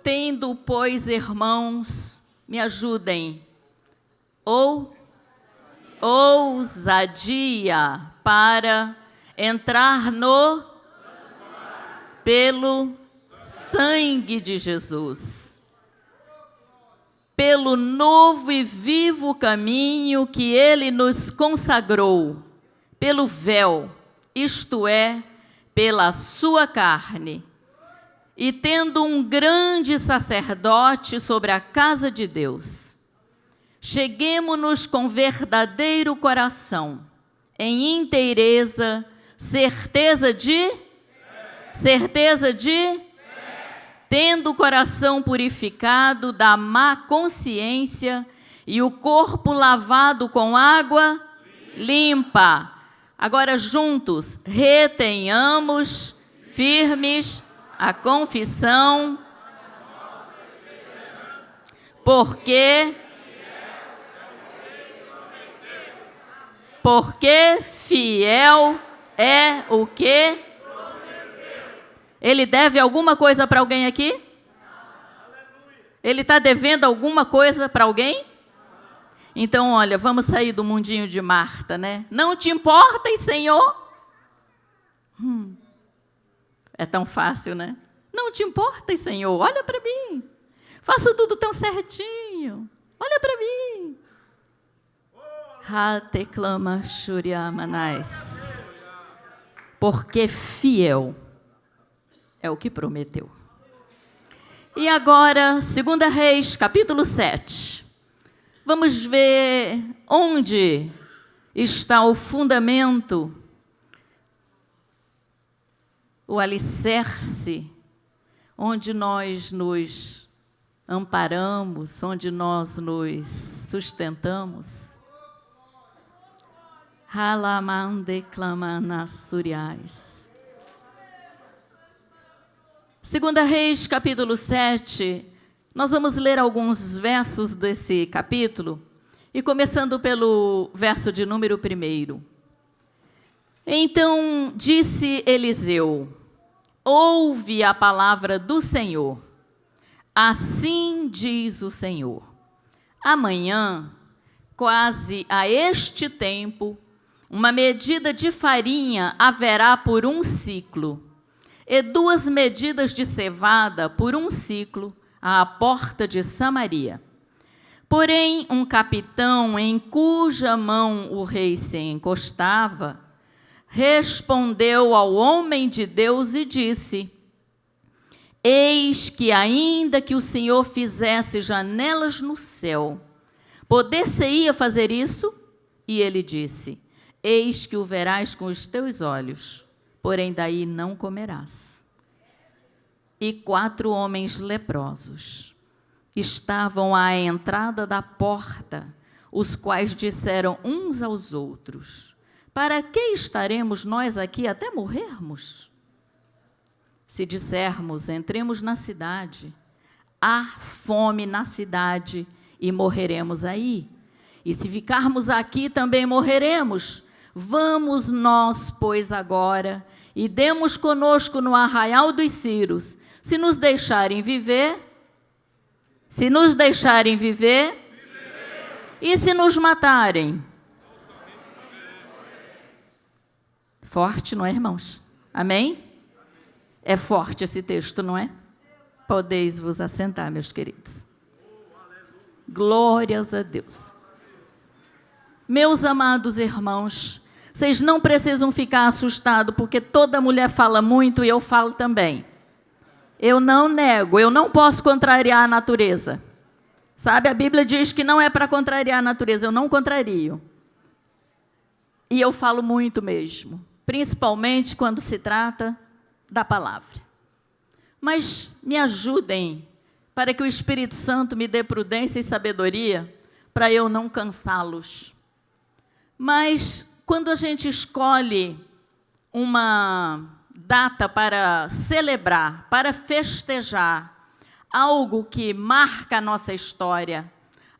Tendo, pois, irmãos, me ajudem, ousadia para entrar pelo sangue de Jesus, pelo novo e vivo caminho que Ele nos consagrou, pelo véu, isto é, pela sua carne, e tendo um grande sacerdote sobre a casa de Deus, cheguemo-nos com verdadeiro coração, em inteireza, certeza de, tendo o coração purificado da má consciência e o corpo lavado com água limpa. Agora juntos, retenhamos firmes a confissão, porque fiel é o que? Ele deve alguma coisa para alguém aqui? Ele está devendo alguma coisa para alguém? Então, olha, vamos sair do mundinho de Marta, né? Não te importas, Senhor? É tão fácil, né? Não te importas, Senhor, olha para mim. Faço tudo tão certinho. Olha para mim. Hateclama Shuriamanais. Porque fiel é o que prometeu. E agora, 2 Reis, capítulo 7. Vamos ver onde está o fundamento, o alicerce, onde nós nos amparamos, onde nós nos sustentamos. Halamandeclamanassuriais. 2 Reis, capítulo 7, nós vamos ler alguns versos desse capítulo, e começando pelo verso de número 1. Então disse Eliseu: ouve a palavra do Senhor. Assim diz o Senhor: amanhã, quase a este tempo, uma medida de farinha haverá por 1 ciclo, e 2 medidas de cevada por 1 ciclo à porta de Samaria. Porém, um capitão em cuja mão o rei se encostava, respondeu ao homem de Deus e disse: eis que ainda que o Senhor fizesse janelas no céu, poder-se-ia fazer isso? E ele disse: eis que o verás com os teus olhos, porém daí não comerás. E 4 homens leprosos estavam à entrada da porta, os quais disseram uns aos outros: para que estaremos nós aqui até morrermos? Se dissermos, entremos na cidade, há fome na cidade e morreremos aí. E se ficarmos aqui, também morreremos. Vamos nós, pois, agora, e demos conosco no arraial dos Círios. Se nos deixarem viver, e se nos matarem? Forte, não é, irmãos? Amém? É forte esse texto, não é? Podeis vos assentar, meus queridos. Glórias a Deus. Meus amados irmãos, vocês não precisam ficar assustados, porque toda mulher fala muito e eu falo também. Eu não nego, eu não posso contrariar a natureza. Sabe, a Bíblia diz que não é para contrariar a natureza, eu não contrario. E eu falo muito mesmo, principalmente quando se trata da palavra. Mas me ajudem para que o Espírito Santo me dê prudência e sabedoria para eu não cansá-los. Mas quando a gente escolhe uma data para celebrar, para festejar algo que marca a nossa história,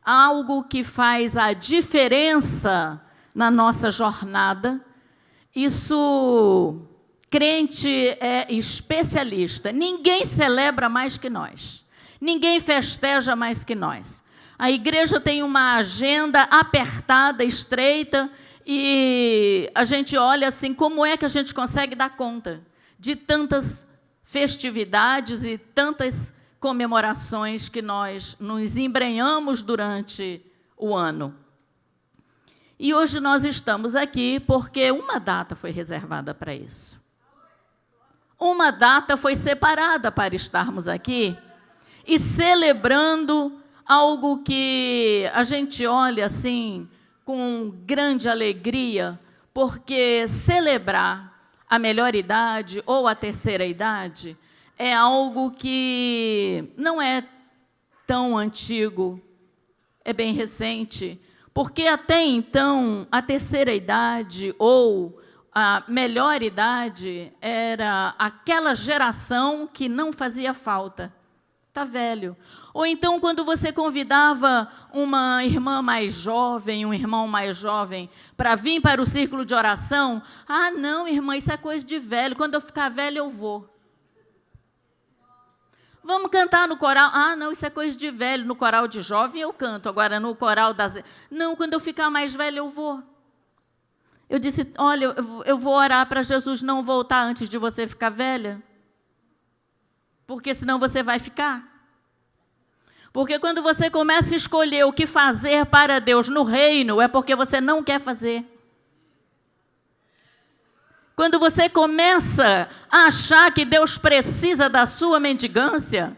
algo que faz a diferença na nossa jornada, isso, crente é especialista. Ninguém celebra mais que nós. Ninguém festeja mais que nós. A igreja tem uma agenda apertada, estreita, e a gente olha assim, como é que a gente consegue dar conta de tantas festividades e tantas comemorações que nós nos embrenhamos durante o ano. E hoje nós estamos aqui porque uma data foi reservada para isso. Uma data foi separada para estarmos aqui e celebrando algo que a gente olha assim com grande alegria, porque celebrar a melhor idade ou a terceira idade é algo que não é tão antigo, é bem recente, porque até então a terceira idade ou a melhor idade era aquela geração que não fazia falta. Está velho. Ou então, quando você convidava uma irmã mais jovem, um irmão mais jovem, para vir para o círculo de oração, ah, não, irmã, isso é coisa de velho, quando eu ficar velho eu vou. Vamos cantar no coral? Ah, não, isso é coisa de velho, no coral de jovem eu canto, agora no coral das... Não, quando eu ficar mais velho eu vou. Eu disse, olha, eu vou orar para Jesus não voltar antes de você ficar velha. Porque senão você vai ficar. Porque quando você começa a escolher o que fazer para Deus no reino, é porque você não quer fazer. Quando você começa a achar que Deus precisa da sua mendigância,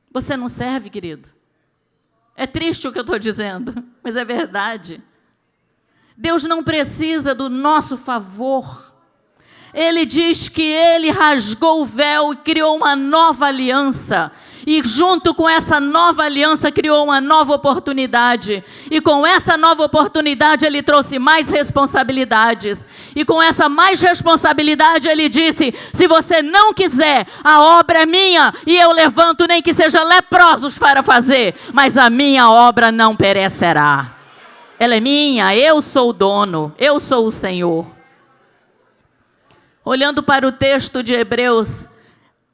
você não serve, querido. É triste o que eu estou dizendo, mas é verdade. Deus não precisa do nosso favor. Ele diz que Ele rasgou o véu e criou uma nova aliança. E junto com essa nova aliança criou uma nova oportunidade. E com essa nova oportunidade Ele trouxe mais responsabilidades. E com essa mais responsabilidade Ele disse, se você não quiser, a obra é minha e eu levanto nem que seja leprosos para fazer. Mas a minha obra não perecerá. Ela é minha, eu sou o dono, eu sou o Senhor. Olhando para o texto de Hebreus,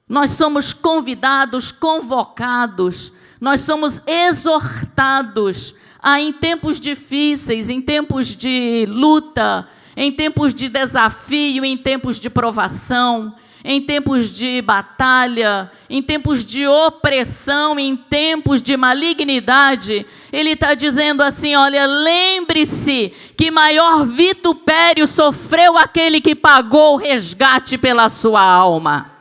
nós somos convidados, convocados, nós somos exortados a, em tempos difíceis, em tempos de luta, em tempos de desafio, em tempos de provação, em tempos de batalha, em tempos de opressão, em tempos de malignidade, ele está dizendo assim, olha, lembre-se que maior vitupério sofreu aquele que pagou o resgate pela sua alma.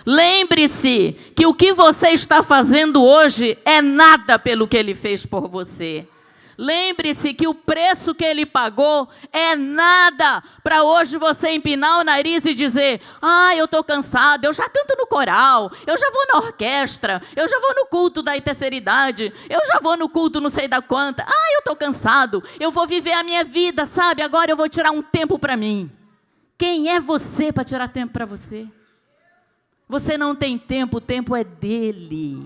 Lembre-se que o que você está fazendo hoje é nada pelo que ele fez por você. Lembre-se que o preço que ele pagou é nada para hoje você empinar o nariz e dizer, ah, eu estou cansado, eu já canto no coral, eu já vou na orquestra, eu já vou no culto da terceira idade, eu já vou no culto não sei da quanta, ah, eu estou cansado, eu vou viver a minha vida, sabe, agora eu vou tirar um tempo para mim. Quem é você para tirar tempo para você? Você não tem tempo, o tempo é dele.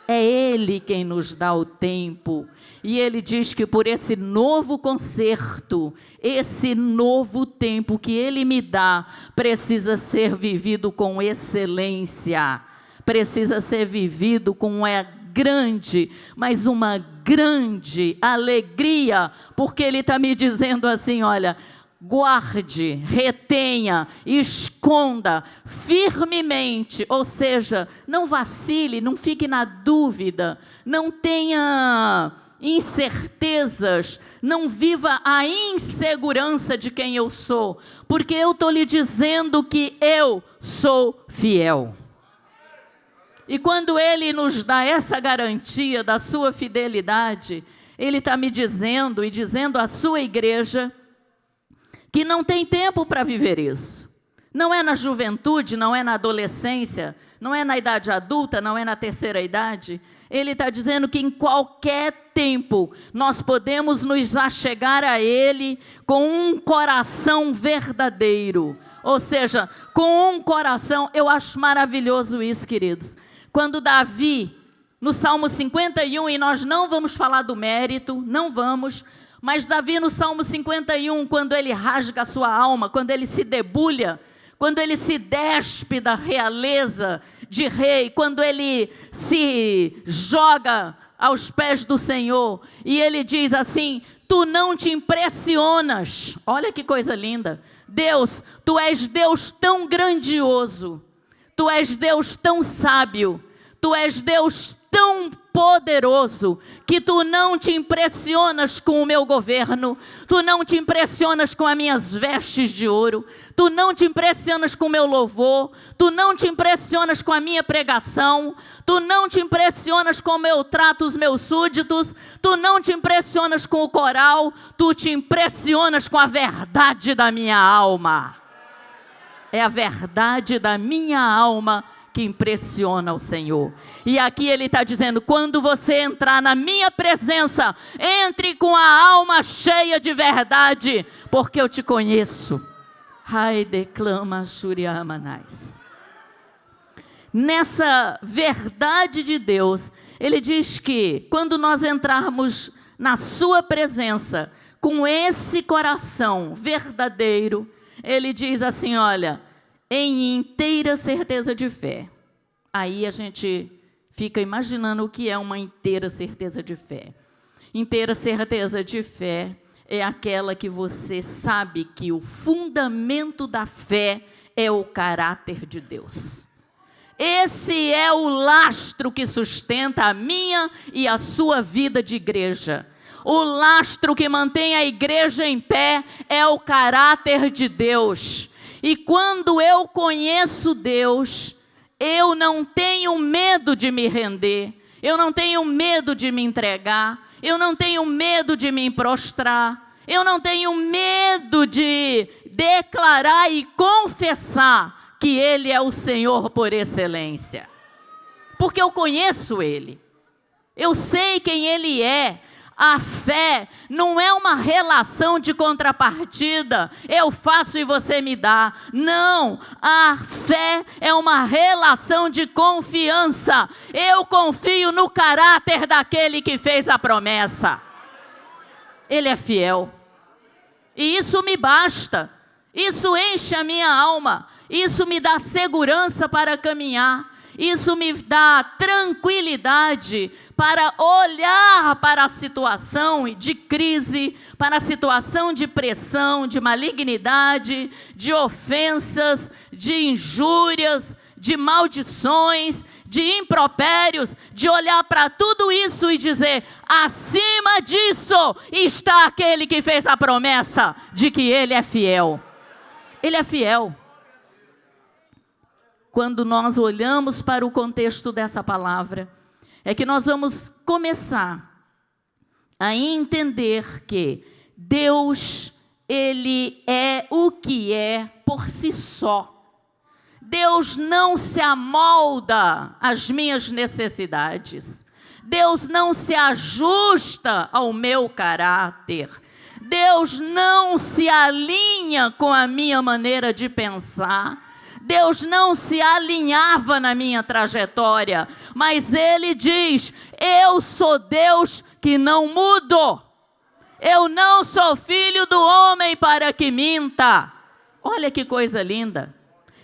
É Ele quem nos dá o tempo. E Ele diz que por esse novo concerto, esse novo tempo que Ele me dá, precisa ser vivido com excelência. Precisa ser vivido com uma grande, mas uma grande alegria. Porque Ele está me dizendo assim, olha... Guarde, retenha, esconda firmemente, ou seja, não vacile, não fique na dúvida, não tenha incertezas, não viva a insegurança de quem eu sou, porque eu estou lhe dizendo que eu sou fiel. E quando Ele nos dá essa garantia da sua fidelidade, Ele está me dizendo e dizendo à sua igreja, que não tem tempo para viver isso. Não é na juventude, não é na adolescência, não é na idade adulta, não é na terceira idade. Ele está dizendo que em qualquer tempo nós podemos nos achegar a Ele com um coração verdadeiro. Ou seja, com um coração, eu acho maravilhoso isso, queridos. Quando Davi, no Salmo 51, e nós não vamos falar do mérito, não vamos... Mas Davi no Salmo 51, quando ele rasga a sua alma, quando ele se debulha, quando ele se despe da realeza de rei, quando ele se joga aos pés do Senhor, e ele diz assim: tu não te impressionas. Olha que coisa linda. Deus, tu és Deus tão grandioso, tu és Deus tão sábio, tu és Deus tão poderoso, que tu não te impressionas com o meu governo, tu não te impressionas com as minhas vestes de ouro, tu não te impressionas com o meu louvor, tu não te impressionas com a minha pregação, tu não te impressionas como eu trato os meus súditos, tu não te impressionas com o coral, tu te impressionas com a verdade da minha alma. É a verdade da minha alma que impressiona o Senhor. E aqui ele está dizendo: quando você entrar na minha presença, entre com a alma cheia de verdade, porque eu te conheço. Ai, declama Shuriamanais. Nessa verdade de Deus, ele diz que quando nós entrarmos na sua presença, com esse coração verdadeiro, ele diz assim: olha, em inteira certeza de fé. Aí a gente fica imaginando o que é uma inteira certeza de fé. Inteira certeza de fé é aquela que você sabe que o fundamento da fé é o caráter de Deus. Esse é o lastro que sustenta a minha e a sua vida de igreja. O lastro que mantém a igreja em pé é o caráter de Deus. E quando eu conheço Deus, eu não tenho medo de me render, eu não tenho medo de me entregar, eu não tenho medo de me prostrar, eu não tenho medo de declarar e confessar que Ele é o Senhor por excelência. Porque eu conheço Ele, eu sei quem Ele é. A fé não é uma relação de contrapartida, eu faço e você me dá. Não, a fé é uma relação de confiança. Eu confio no caráter daquele que fez a promessa. Ele é fiel. E isso me basta. Isso enche a minha alma. Isso me dá segurança para caminhar. Isso me dá tranquilidade para olhar para a situação de crise, para a situação de pressão, de malignidade, de ofensas, de injúrias, de maldições, de impropérios, de olhar para tudo isso e dizer: acima disso está aquele que fez a promessa de que Ele é fiel. Ele é fiel. Quando nós olhamos para o contexto dessa palavra, é que nós vamos começar a entender que Deus, Ele é o que é por si só. Deus não se amolda às minhas necessidades. Deus não se ajusta ao meu caráter. Deus não se alinha com a minha maneira de pensar. Deus não se alinhava na minha trajetória, mas Ele diz: eu sou Deus que não mudo. Eu não sou filho do homem para que minta. Olha que coisa linda.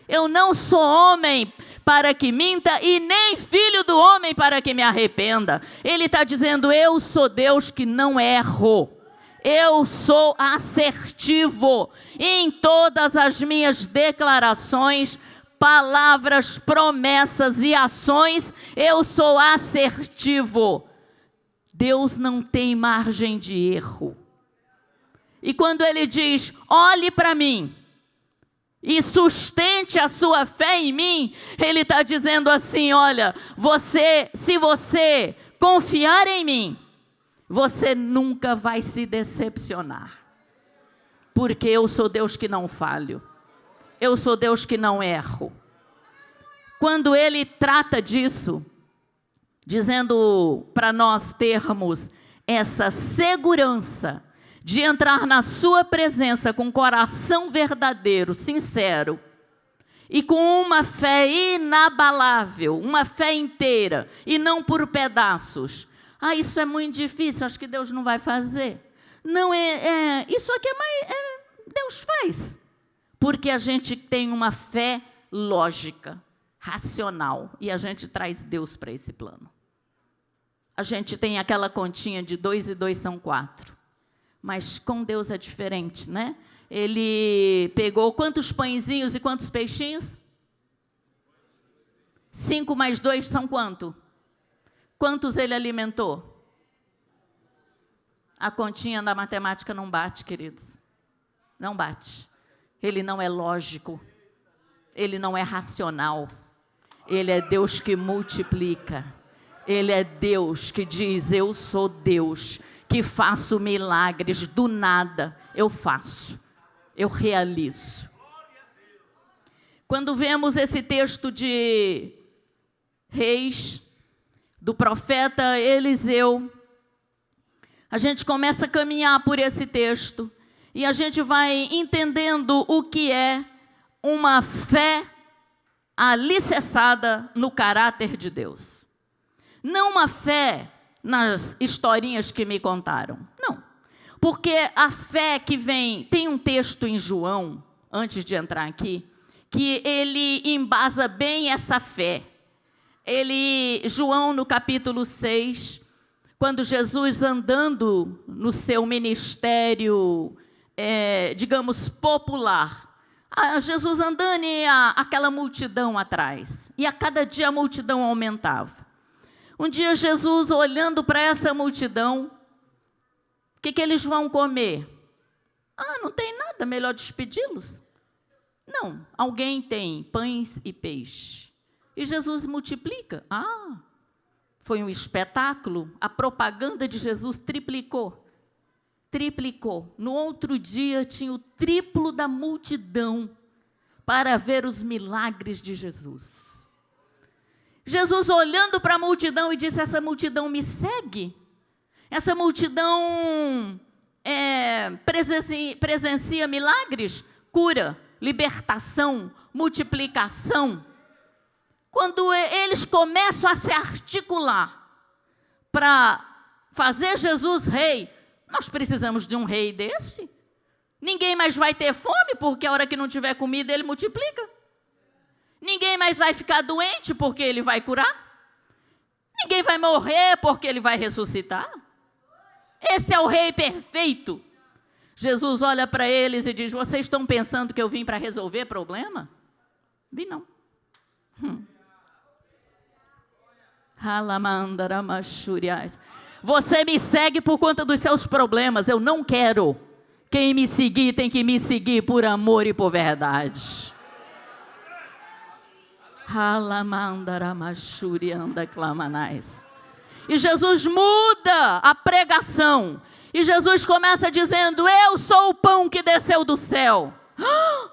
Eu não sou homem para que minta e nem filho do homem para que me arrependa. Ele está dizendo: eu sou Deus que não erro. Eu sou assertivo em todas as minhas declarações, palavras, promessas e ações. Eu sou assertivo. Deus não tem margem de erro. E quando Ele diz: olhe para mim e sustente a sua fé em mim, Ele está dizendo assim: olha, se você confiar em mim, você nunca vai se decepcionar, porque eu sou Deus que não falho, eu sou Deus que não erro. Quando Ele trata disso, dizendo para nós termos essa segurança de entrar na sua presença com coração verdadeiro, sincero, e com uma fé inabalável, uma fé inteira, e não por pedaços. Ah, isso é muito difícil, acho que Deus não vai fazer. Não, isso aqui Deus faz. Porque a gente tem uma fé lógica, racional, e a gente traz Deus para esse plano. A gente tem aquela continha de 2 e 2 são 4. Mas com Deus é diferente, né? Ele pegou quantos pãezinhos e quantos peixinhos? 5 mais 2 são quanto? Quantos ele alimentou? A continha da matemática não bate, queridos. Não bate. Ele não é lógico. Ele não é racional. Ele é Deus que multiplica. Ele é Deus que diz, eu sou Deus, que faço milagres do nada. Eu faço. Eu realizo. Quando vemos esse texto de Reis, do profeta Eliseu, a gente começa a caminhar por esse texto e a gente vai entendendo o que é uma fé alicerçada no caráter de Deus. Não uma fé nas historinhas que me contaram, não. Porque a fé que vem, tem um texto em João, antes de entrar aqui, que ele embasa bem essa fé. João no capítulo 6, quando Jesus andando no seu ministério, digamos, popular, Jesus andando e aquela multidão atrás, e a cada dia a multidão aumentava. Um dia Jesus olhando para essa multidão, o que eles vão comer? Não tem nada, melhor despedi-los. Não, alguém tem pães e peixe. E Jesus multiplica. Foi um espetáculo. A propaganda de Jesus triplicou. Triplicou. No outro dia tinha o triplo da multidão para ver os milagres de Jesus. Jesus olhando para a multidão e disse, essa multidão me segue? Essa multidão presencia milagres, cura, libertação, multiplicação. Quando eles começam a se articular para fazer Jesus rei, nós precisamos de um rei desse. Ninguém mais vai ter fome, porque a hora que não tiver comida ele multiplica. Ninguém mais vai ficar doente, porque ele vai curar. Ninguém vai morrer, porque ele vai ressuscitar. Esse é o rei perfeito. Jesus olha para eles e diz, vocês estão pensando que eu vim para resolver problema? Vim não. Você me segue por conta dos seus problemas. Eu não quero. Quem me seguir tem que me seguir por amor e por verdade. E Jesus muda a pregação. E Jesus começa dizendo, eu sou o pão que desceu do céu.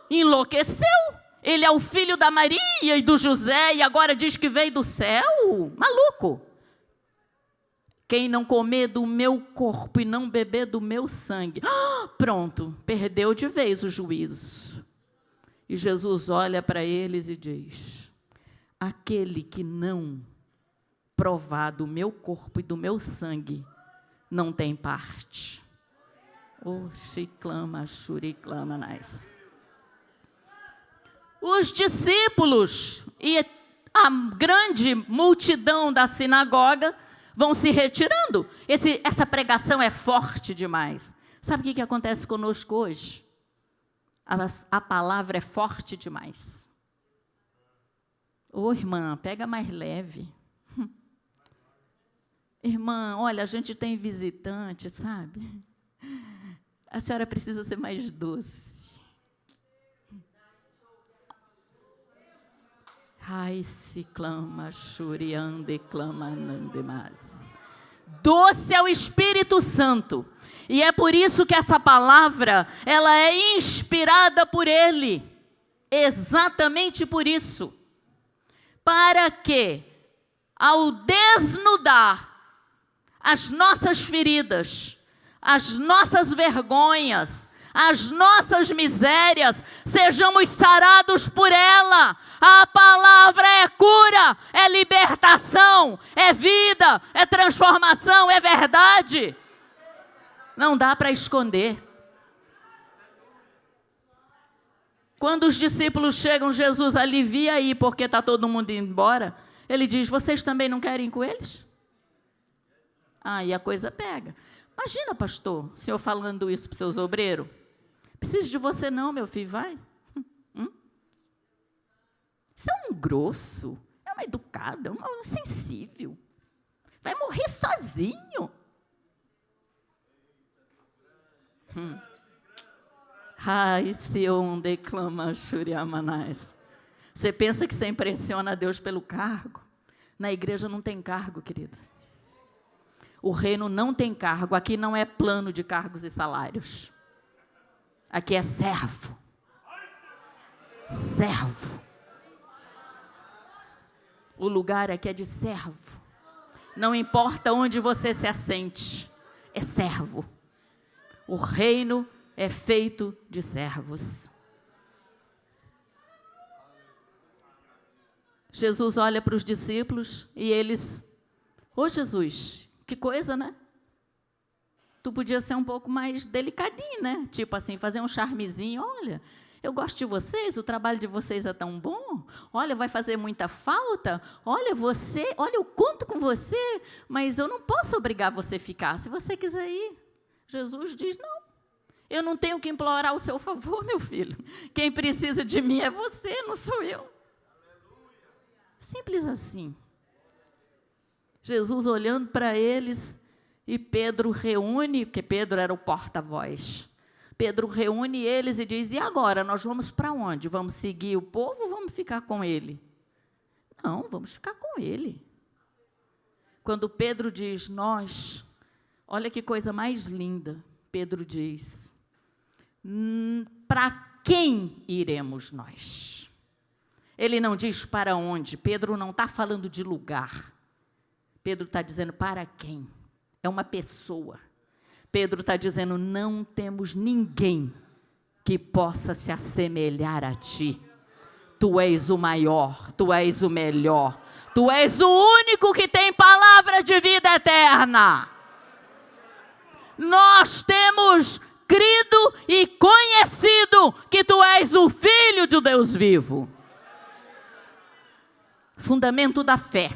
Enlouqueceu. Ele é o filho da Maria e do José e agora diz que veio do céu? Maluco. Quem não comer do meu corpo e não beber do meu sangue. Pronto, perdeu de vez o juízo. E Jesus olha para eles e diz, aquele que não provar do meu corpo e do meu sangue, não tem parte. Os discípulos e a grande multidão da sinagoga vão se retirando. Essa pregação é forte demais. Sabe o que acontece conosco hoje? A palavra é forte demais. Irmã, pega mais leve. Irmã, olha, a gente tem visitante, sabe? A senhora precisa ser mais doce. Ai, se clama, churiande, clama, nandemas. Doce é o Espírito Santo. E é por isso que essa palavra, ela é inspirada por Ele. Exatamente por isso. Para que, ao desnudar as nossas feridas, as nossas vergonhas, as nossas misérias, sejamos sarados por ela. A palavra é cura, é libertação, é vida, é transformação, é verdade. Não dá para esconder. Quando os discípulos chegam, Jesus alivia aí, porque está todo mundo indo embora. Ele diz, vocês também não querem ir com eles? Aí a coisa pega. Imagina, pastor, o senhor falando isso para os seus obreiros. Preciso de você não, meu filho, vai. Isso é um grosso, é uma educada, um insensível. Vai morrer sozinho. Ai, se um declama Shuriamanais. Você pensa que você impressiona Deus pelo cargo? Na igreja não tem cargo, querido. O reino não tem cargo. Aqui não é plano de cargos e salários. Aqui é servo. Servo. O lugar aqui é de servo. Não importa onde você se assente, é servo. O reino é feito de servos. Jesus olha para os discípulos e eles... Ô Jesus, que coisa, né? Tu podia ser um pouco mais delicadinho, né? Tipo assim, fazer um charmezinho. Olha, eu gosto de vocês, o trabalho de vocês é tão bom. Olha, vai fazer muita falta. Olha, eu conto com você, mas eu não posso obrigar você a ficar. Se você quiser ir. Jesus diz, não. Eu não tenho que implorar o seu favor, meu filho. Quem precisa de mim é você, não sou eu. Simples assim. Jesus olhando para eles e Pedro reúne, porque Pedro era o porta-voz. Pedro reúne eles e diz, e agora, nós vamos para onde? Vamos seguir o povo ou vamos ficar com ele? Não, vamos ficar com ele. Quando Pedro diz, nós, olha que coisa mais linda. Pedro diz, para quem iremos nós? Ele não diz para onde. Pedro não está falando de lugar. Pedro está dizendo para quem? É uma pessoa. Pedro está dizendo, não temos ninguém que possa se assemelhar a ti. Tu és o maior, tu és o melhor. Tu és o único que tem palavras de vida eterna. Nós temos crido e conhecido que tu és o Filho do Deus vivo. Fundamento da fé,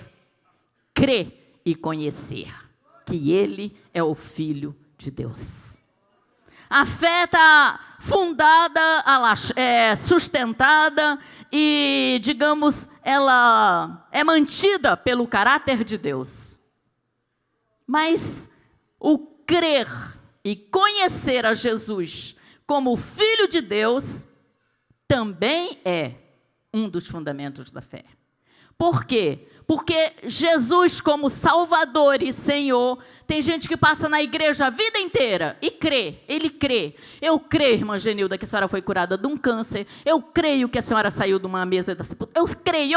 crer e conhecer que Ele é o Filho de Deus. A fé está fundada, sustentada e, digamos, ela é mantida pelo caráter de Deus. Mas o crer e conhecer a Jesus como o Filho de Deus também é um dos fundamentos da fé. Por quê? Porque Jesus, como Salvador e Senhor, tem gente que passa na igreja a vida inteira e crê, ele crê. Eu creio, irmã Genilda, que a senhora foi curada de um câncer. Eu creio que a senhora saiu de uma mesa da sepultura. Eu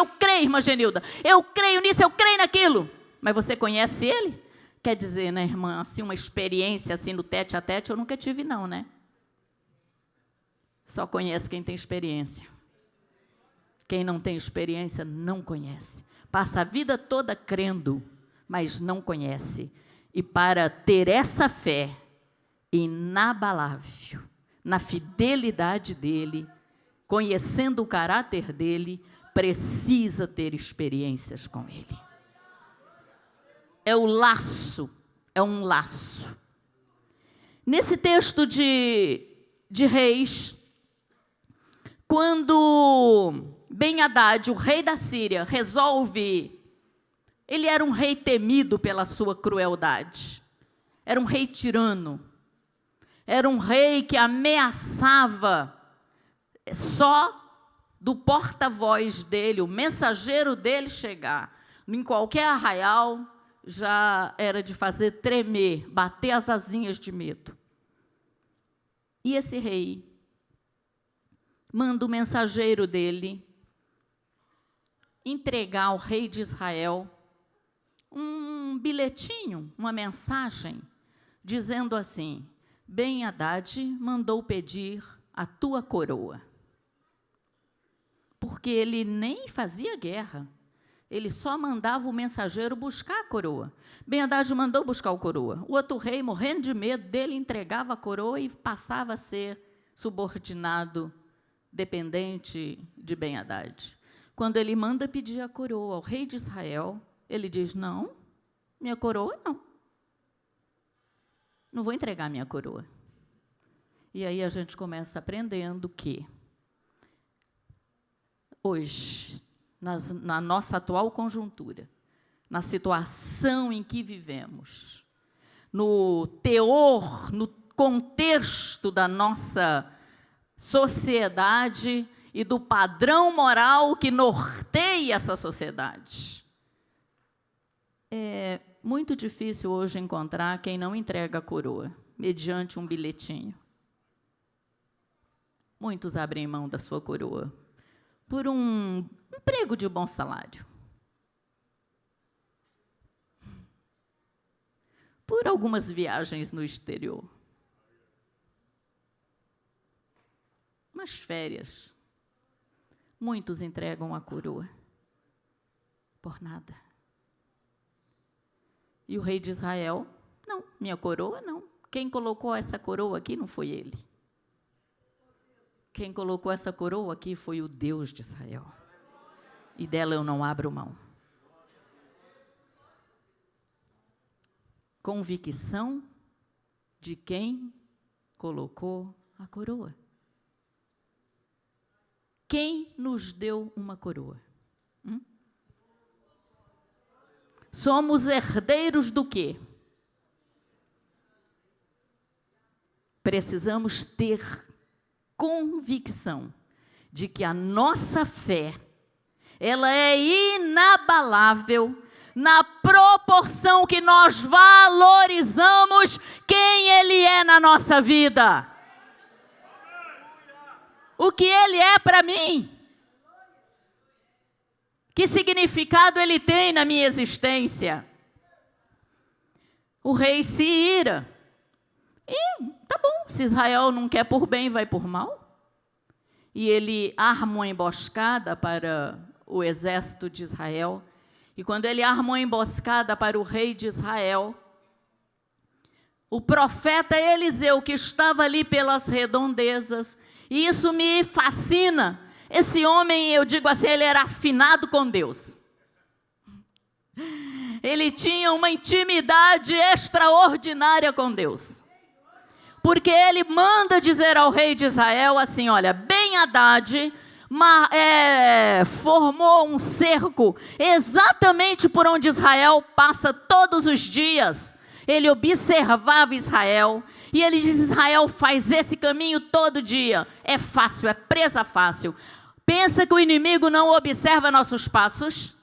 creio, irmã Genilda. Eu creio nisso, eu creio naquilo. Mas você conhece ele? Quer dizer, né, irmã, assim, uma experiência assim no tete a tete, eu nunca tive não, né? Só conhece quem tem experiência. Quem não tem experiência não conhece. Passa a vida toda crendo, mas não conhece. E para ter essa fé inabalável, na fidelidade dele, conhecendo o caráter dele, precisa ter experiências com ele. É o laço, é um laço. Nesse texto de Reis, quando Ben-Hadad, o rei da Síria, resolve... Ele era um rei temido pela sua crueldade. Era um rei tirano. Era um rei que ameaçava só do porta-voz dele, o mensageiro dele chegar. Em qualquer arraial, já era de fazer tremer, bater as asinhas de medo. E esse rei manda o mensageiro dele entregar ao rei de Israel um bilhetinho, uma mensagem, dizendo assim: Ben-Hadad mandou pedir a tua coroa. Porque ele nem fazia guerra, ele só mandava o mensageiro buscar a coroa. Ben-Hadad mandou buscar a coroa. O outro rei, morrendo de medo dele, entregava a coroa e passava a ser subordinado dependente de Ben-Hadad. Quando ele manda pedir a coroa ao rei de Israel, ele diz, não, minha coroa não. Não vou entregar minha coroa. E aí a gente começa aprendendo que, hoje, na nossa atual conjuntura, na situação em que vivemos, no teor, no contexto da nossa sociedade e do padrão moral que norteia essa sociedade, é muito difícil hoje encontrar quem não entrega a coroa, mediante um bilhetinho. Muitos abrem mão da sua coroa por um emprego de bom salário, por algumas viagens no exterior, umas férias. Muitos entregam a coroa por nada. E o rei de Israel, não, minha coroa não. Quem colocou essa coroa aqui não foi ele. Quem colocou essa coroa aqui foi o Deus de Israel. E dela eu não abro mão. Convicção de quem colocou a coroa. Quem nos deu uma coroa? Somos herdeiros do quê? Precisamos ter convicção de que a nossa fé, ela é inabalável na proporção que nós valorizamos quem Ele é na nossa vida. O que Ele é para mim. Que significado Ele tem na minha existência. O rei se ira. E tá bom, se Israel não quer por bem, vai por mal. E ele arma uma emboscada para o exército de Israel. E quando ele arma uma emboscada para o rei de Israel, o profeta Eliseu, que estava ali pelas redondezas, e isso me fascina. Esse homem, eu digo assim, ele era afinado com Deus. Ele tinha uma intimidade extraordinária com Deus. Porque ele manda dizer ao rei de Israel assim, olha, Ben-Hadad formou um cerco exatamente por onde Israel passa todos os dias. Ele observava Israel e ele diz, Israel faz esse caminho todo dia. É fácil, é presa fácil. Pensa que o inimigo não observa nossos passos?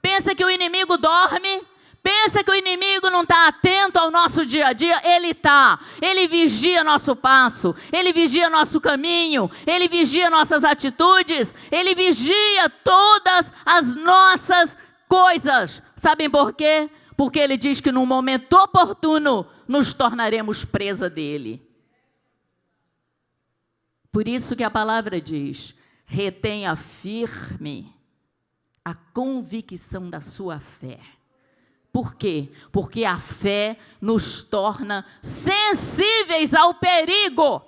Pensa que o inimigo dorme? Pensa que o inimigo não está atento ao nosso dia a dia? Ele está. Ele vigia nosso passo. Ele vigia nosso caminho. Ele vigia nossas atitudes. Ele vigia todas as nossas coisas. Sabem por quê? Porque ele diz que no momento oportuno nos tornaremos presa dele. Por isso que a palavra diz, retenha firme a convicção da sua fé. Por quê? Porque a fé nos torna sensíveis ao perigo.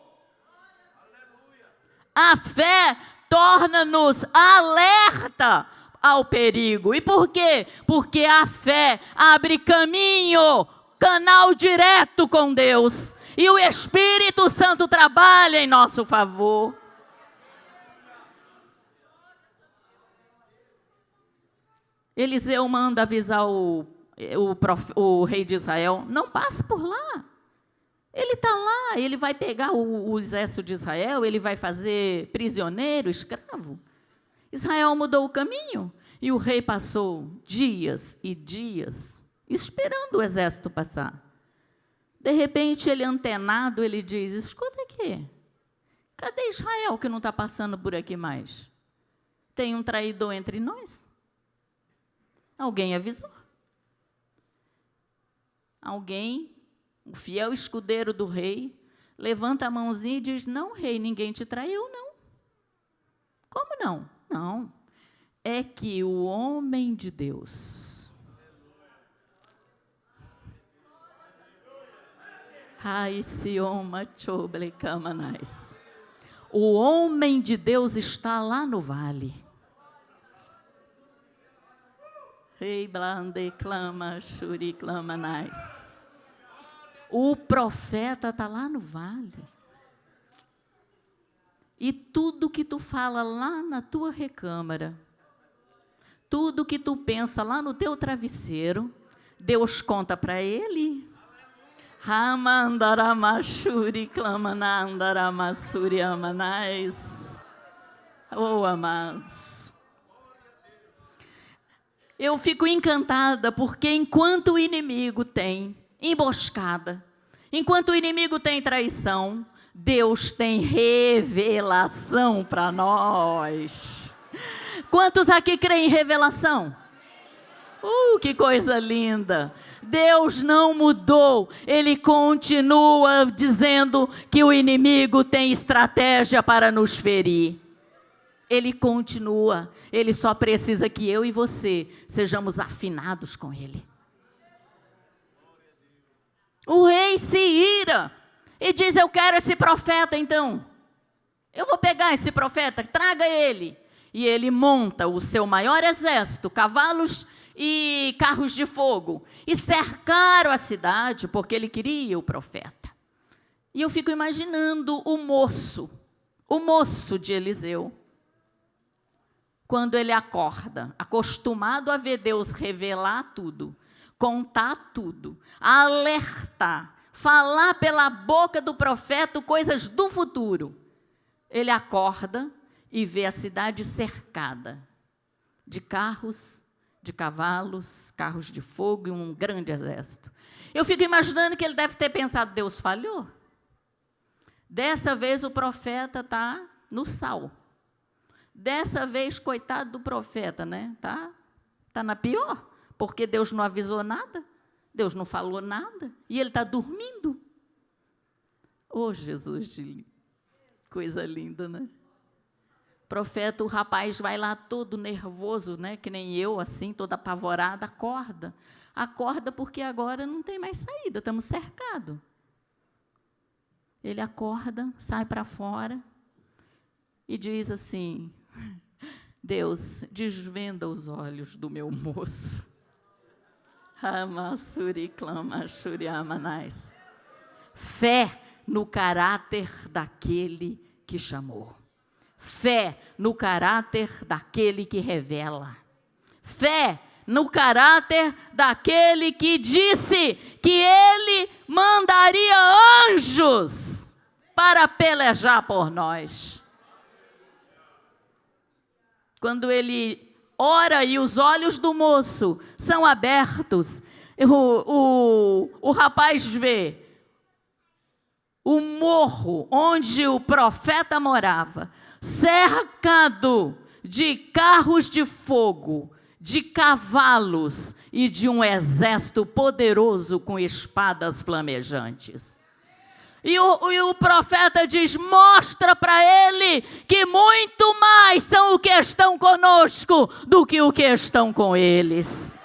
A fé torna-nos alerta ao perigo. E por quê? Porque a fé abre caminho, canal direto com Deus. E o Espírito Santo trabalha em nosso favor. Eliseu manda avisar o rei de Israel, não passe por lá. Ele está lá, ele vai pegar o exército de Israel, ele vai fazer prisioneiro, escravo. Israel mudou o caminho e o rei passou dias e dias esperando o exército passar. De repente, ele antenado, ele diz, escuta aqui, cadê Israel que não está passando por aqui mais? Tem um traidor entre nós? Alguém avisou. Alguém, o fiel escudeiro do rei, levanta a mãozinha e diz, não, rei, ninguém te traiu, não. Como não? Não. É que o homem de Deus, O homem de Deus está lá no vale. Rei blande clama, shuri clama nais. O profeta está lá no vale. E tudo que tu fala lá na tua recâmara, tudo que tu pensa lá no teu travesseiro, Deus conta para ele. Ramandaramashuri clamanandaramasuri amanais. Oh, amados. Eu fico encantada porque enquanto o inimigo tem emboscada, enquanto o inimigo tem traição, Deus tem revelação para nós. Quantos aqui creem em revelação? Que coisa linda! Deus não mudou, Ele continua dizendo que o inimigo tem estratégia para nos ferir. Ele continua, Ele só precisa que eu e você sejamos afinados com Ele. O rei se ira e diz: eu quero esse profeta então. Eu vou pegar esse profeta, traga ele. E ele monta o seu maior exército, cavalos e carros de fogo, e cercaram a cidade porque ele queria o profeta. E eu fico imaginando o moço de Eliseu, quando ele acorda, acostumado a ver Deus revelar tudo, contar tudo, alertar, falar pela boca do profeta coisas do futuro. Ele acorda e vê a cidade cercada de carros, de cavalos, carros de fogo e um grande exército. Eu fico imaginando que ele deve ter pensado: Deus falhou. Dessa vez o profeta está no sal. Dessa vez, coitado do profeta, né? Tá na pior, porque Deus não avisou nada, Deus não falou nada, e ele está dormindo. Oh, Jesus, coisa linda, né? Profeta, o rapaz vai lá todo nervoso, né? Que nem eu, assim, toda apavorada, acorda. Acorda porque agora não tem mais saída, estamos cercados. Ele acorda, sai para fora e diz assim: Deus, desvenda os olhos do meu moço. Ramassuri clama shuri amanais. Fé no caráter daquele que chamou. Fé no caráter daquele que revela. Fé no caráter daquele que disse que ele mandaria anjos para pelejar por nós. Quando ele ora e os olhos do moço são abertos, o rapaz vê o morro onde o profeta morava, cercado de carros de fogo, de cavalos e de um exército poderoso com espadas flamejantes. E o profeta diz: mostra para ele que muito mais são o que estão conosco do que o que estão com eles.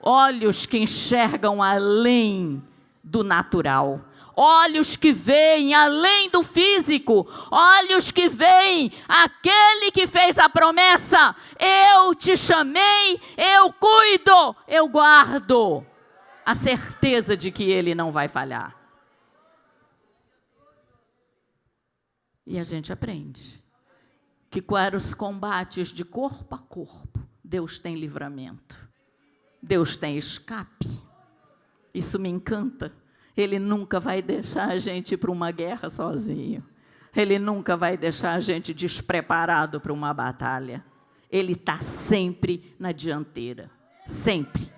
Olhos que enxergam além do natural. Olhos que veem além do físico, olhos que veem aquele que fez a promessa: eu te chamei, eu cuido, eu guardo. A certeza de que ele não vai falhar. E a gente aprende que para os combates de corpo a corpo, Deus tem livramento, Deus tem escape. Isso me encanta. Ele nunca vai deixar a gente ir para uma guerra sozinho. Ele nunca vai deixar a gente despreparado para uma batalha. Ele está sempre na dianteira. Sempre.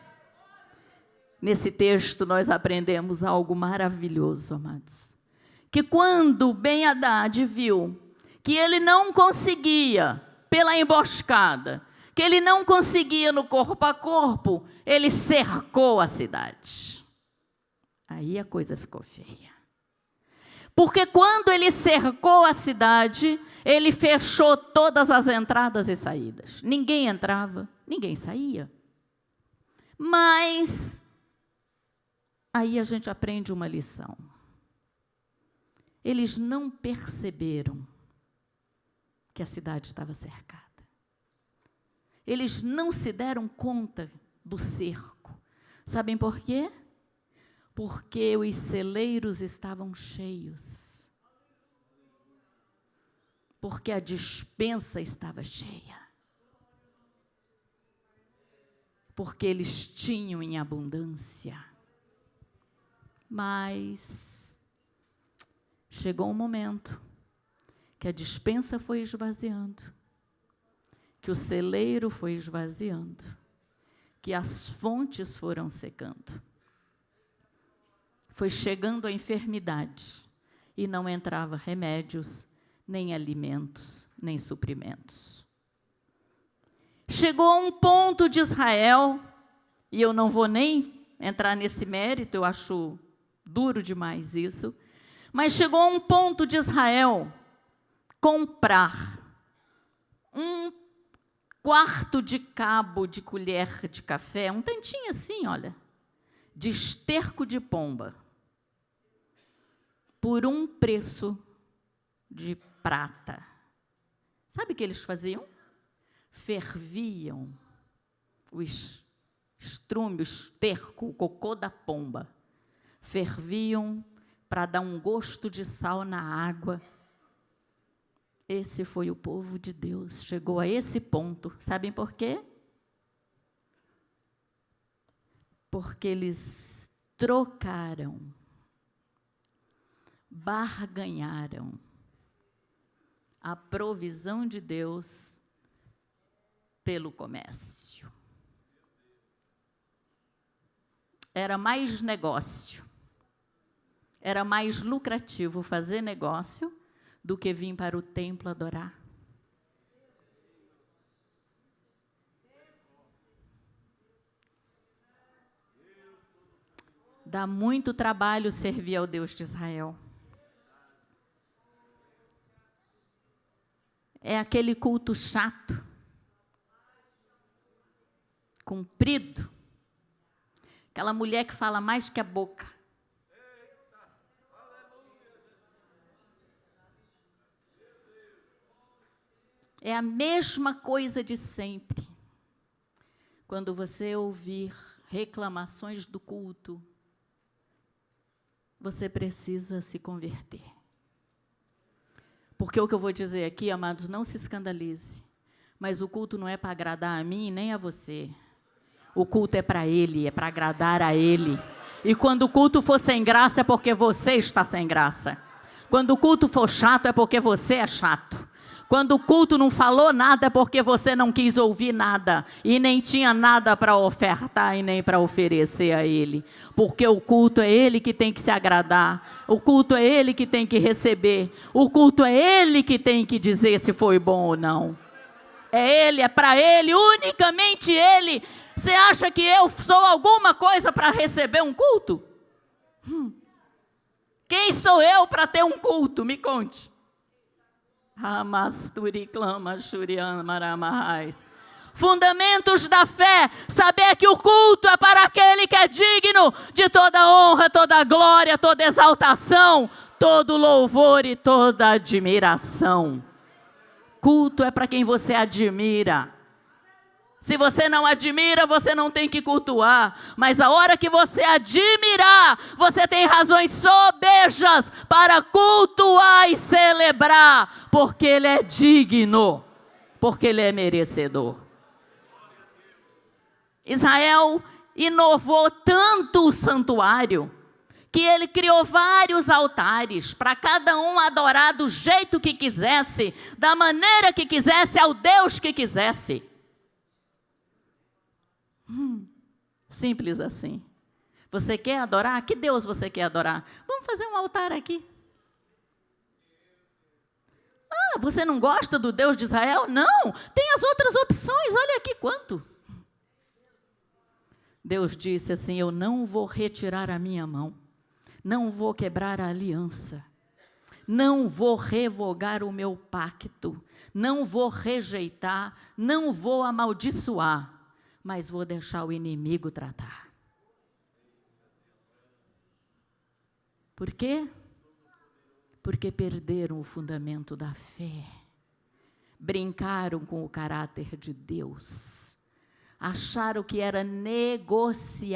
Nesse texto nós aprendemos algo maravilhoso, amados. Que quando Ben-Hadad viu que ele não conseguia pela emboscada, que ele não conseguia no corpo a corpo, ele cercou a cidade. Aí a coisa ficou feia. Porque quando ele cercou a cidade, ele fechou todas as entradas e saídas. Ninguém entrava, ninguém saía. Mas aí a gente aprende uma lição. eles não perceberam que a cidade estava cercada. Eles não se deram conta do cerco. Sabem por quê? Porque os celeiros estavam cheios. Porque a despensa estava cheia. Porque eles tinham em abundância. Mas chegou um momento que a despensa foi esvaziando, que o celeiro foi esvaziando, que as fontes foram secando. Foi chegando a enfermidade e não entrava remédios, nem alimentos, nem suprimentos. Chegou a um ponto de Israel, e eu não vou nem entrar nesse mérito, eu acho duro demais isso, mas chegou a um ponto de Israel comprar um quarto de cabo de colher de café, um tantinho assim, olha, de esterco de pomba, por um preço de prata. Sabe o que eles faziam? Ferviam o estrume, o esterco, o cocô da pomba. Ferviam para dar um gosto de sal na água. Esse foi o povo de Deus, chegou a esse ponto. Sabem por quê? Porque eles trocaram, barganharam a provisão de Deus pelo comércio. Era mais negócio, era mais lucrativo fazer negócio do que vir para o templo adorar. Dá muito trabalho servir ao Deus de Israel. É aquele culto chato, comprido, aquela mulher que fala mais que a boca. É a mesma coisa de sempre. Quando você ouvir reclamações do culto, você precisa se converter. Porque o que eu vou dizer aqui, amados, não se escandalize, mas o culto não é para agradar a mim nem a você. O culto é para Ele, é para agradar a Ele. E quando o culto for sem graça, é porque você está sem graça. Quando o culto for chato, é porque você é chato. Quando o culto não falou nada, é porque você não quis ouvir nada. E nem tinha nada para ofertar e nem para oferecer a Ele. Porque o culto é Ele que tem que se agradar. O culto é Ele que tem que receber. O culto é Ele que tem que dizer se foi bom ou não. É Ele, é para Ele, unicamente Ele. Você acha que eu sou alguma coisa para receber um culto? Quem sou eu para ter um culto? Me conte. Fundamentos da fé, saber que o culto é para aquele que é digno de toda honra, toda glória, toda exaltação, todo louvor e toda admiração. Culto é para quem você admira. Se você não admira, você não tem que cultuar. Mas a hora que você admirar, você tem razões sobejas para cultuar e celebrar. Porque Ele é digno. Porque Ele é merecedor. Israel inovou tanto o santuário, que ele criou vários altares, para cada um adorar do jeito que quisesse, da maneira que quisesse, ao Deus que quisesse. Simples assim. Você quer adorar? Que Deus você quer adorar? Vamos fazer um altar aqui. Ah, você não gosta do Deus de Israel? Não, tem as outras opções, olha aqui quanto. Deus disse assim: eu não vou retirar a minha mão, não vou quebrar a aliança, não vou revogar o meu pacto, não vou rejeitar, não vou amaldiçoar, mas vou deixar o inimigo tratar. Por quê? Porque perderam o fundamento da fé. Brincaram com o caráter de Deus. Acharam que era negociável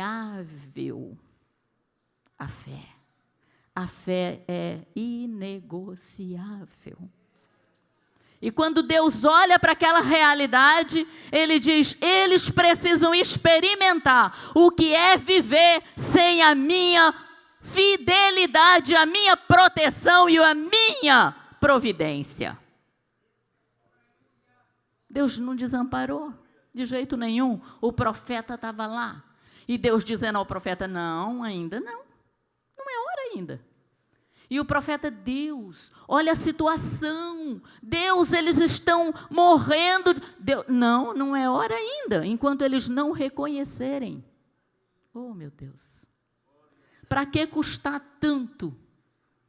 a fé. A fé é inegociável. E quando Deus olha para aquela realidade, Ele diz, eles precisam experimentar o que é viver sem a minha fidelidade, a minha proteção e a minha providência. Deus não desamparou de jeito nenhum. O profeta estava lá. E Deus dizendo ao profeta, não, ainda não. Não é hora ainda. E o profeta, Deus, olha a situação. Deus, eles estão morrendo. Deus, não é hora ainda, enquanto eles não reconhecerem. Oh, meu Deus. Para que custar tanto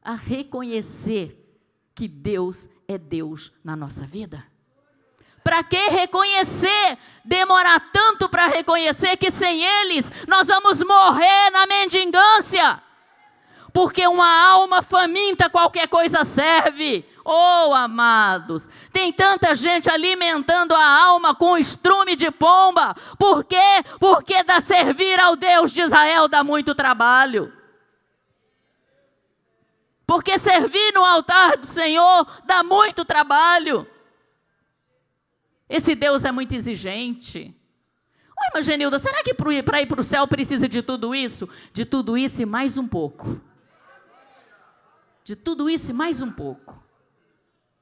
a reconhecer que Deus é Deus na nossa vida? Para que reconhecer, demorar tanto para reconhecer que sem eles nós vamos morrer na mendigância? Porque uma alma faminta qualquer coisa serve. Oh, amados, tem tanta gente alimentando a alma com estrume de pomba. Por quê? Porque servir ao Deus de Israel dá muito trabalho. Porque servir no altar do Senhor dá muito trabalho. Esse Deus é muito exigente. Oi, mas Genilda, será que para ir para o céu precisa de tudo isso? De tudo isso e mais um pouco. De tudo isso e mais um pouco.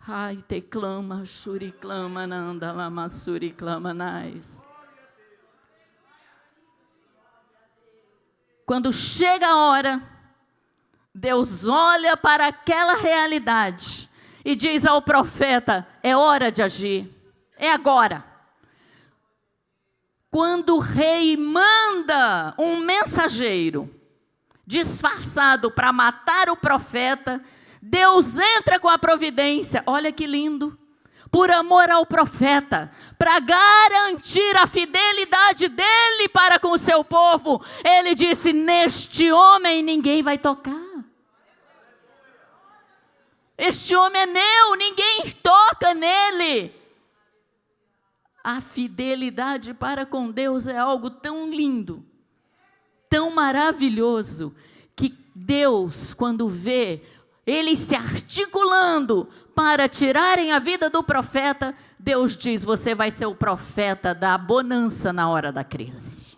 Ai, te clama, shuri clama, nanda lama suri clama nais. Quando chega a hora, Deus olha para aquela realidade e diz ao profeta, é hora de agir, é agora. Quando o rei manda um mensageiro disfarçado para matar o profeta, Deus entra com a providência, olha que lindo, por amor ao profeta, para garantir a fidelidade dele para com o seu povo, ele disse, neste homem ninguém vai tocar. Este homem é meu, ninguém toca nele. A fidelidade para com Deus é algo tão lindo, tão maravilhoso, que Deus, quando vê eles se articulando para tirarem a vida do profeta, Deus diz, você vai ser o profeta da bonança na hora da crise.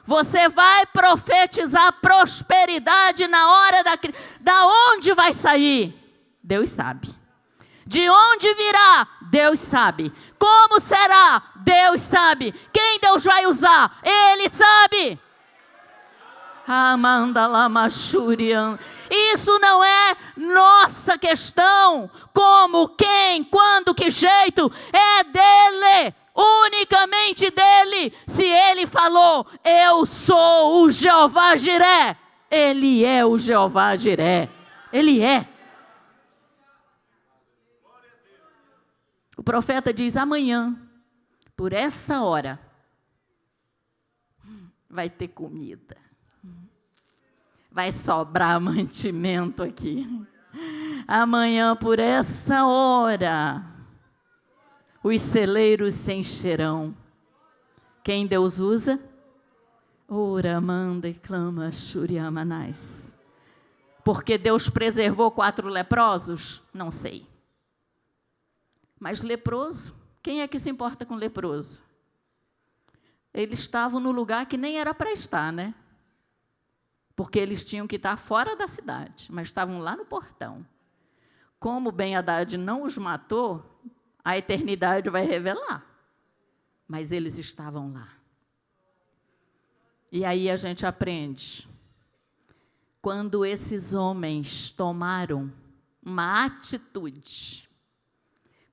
Você vai profetizar prosperidade na hora da crise. Da onde vai sair? Deus sabe. De onde virá? Deus sabe. Como será? Deus sabe. Quem Deus vai usar? Ele sabe. Isso não é nossa questão. Como, quem, quando, que jeito? É dele. Unicamente dele. Se ele falou, eu sou o Jeová Jiré. Ele é o Jeová Jiré. Ele é. O profeta diz, amanhã, por essa hora, vai ter comida. Vai sobrar mantimento aqui. Amanhã, por essa hora, os celeiros se encherão. Quem Deus usa? Ora, manda e clama, shuriamanais. Porque Deus preservou 4 leprosos? Não sei. Mas leproso, quem é que se importa com leproso? Eles estavam no lugar que nem era para estar, né? Porque eles tinham que estar fora da cidade, mas estavam lá no portão. Como Ben-Hadad não os matou, a eternidade vai revelar. Mas eles estavam lá. E aí a gente aprende. Quando esses homens tomaram uma atitude,